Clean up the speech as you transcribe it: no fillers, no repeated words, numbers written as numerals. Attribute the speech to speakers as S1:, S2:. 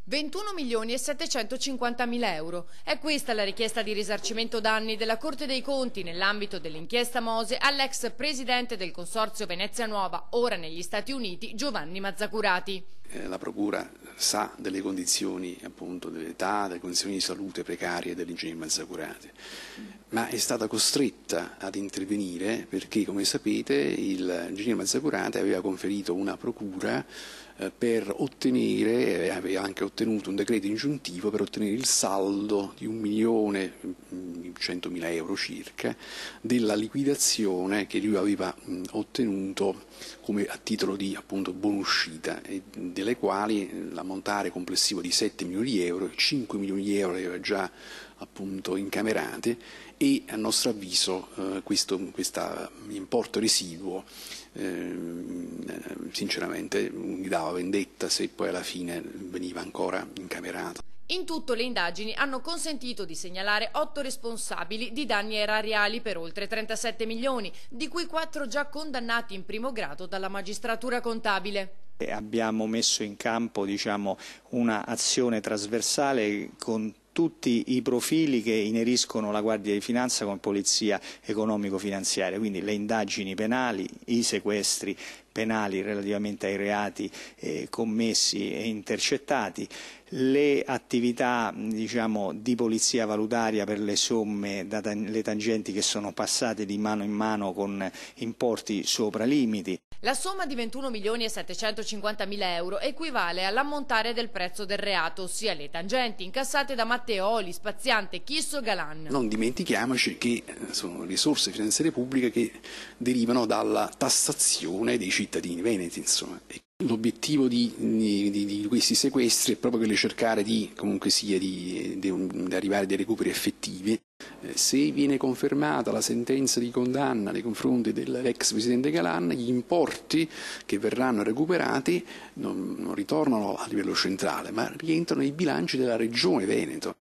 S1: 21 milioni e 750 mila euro. È questa la richiesta di risarcimento danni della Corte dei Conti nell'ambito dell'inchiesta Mose all'ex presidente del Consorzio Venezia Nuova, ora negli Stati Uniti, Giovanni Mazzacurati.
S2: La Procura sa delle condizioni, appunto, dell'età, delle condizioni di salute precarie dell'ingegner Mazzacurati, ma è stata costretta ad intervenire perché, come sapete, l'ingegner Mazzacurati aveva conferito una procura per ottenere, aveva anche ottenuto un decreto ingiuntivo per ottenere il saldo di 1.100.000 euro circa della liquidazione che lui aveva ottenuto come a titolo di, appunto, buonuscita, delle quali l'ammontare complessivo di 7 milioni di euro, 5 milioni di euro li aveva già, appunto, incamerate, e a nostro avviso questo importo residuo sinceramente gli dava vendetta se poi alla fine veniva ancora incamerato.
S1: In tutto le indagini hanno consentito di segnalare 8 responsabili di danni erariali per oltre 37 milioni, di cui 4 già condannati in primo grado dalla magistratura contabile.
S3: Abbiamo messo in campo, un'azione trasversale con tutti i profili che ineriscono la Guardia di Finanza come polizia economico-finanziaria, quindi le indagini penali, i sequestri penali relativamente ai reati commessi e intercettati, le attività di polizia valutaria per le somme, le tangenti che sono passate di mano in mano con importi sopra limiti.
S1: La somma di 21 milioni e 750 mila euro equivale all'ammontare del prezzo del reato, ossia le tangenti incassate da Matteoli, Spaziante, Chisso, Galan.
S2: Non dimentichiamoci che sono risorse finanziarie pubbliche che derivano dalla tassazione dei cittadini veneti, insomma. L'obiettivo di questi sequestri è proprio quello di cercare di arrivare a dei recuperi effettivi. Se viene confermata la sentenza di condanna nei confronti dell'ex presidente Galan, gli importi che verranno recuperati non ritornano a livello centrale, ma rientrano nei bilanci della regione Veneto.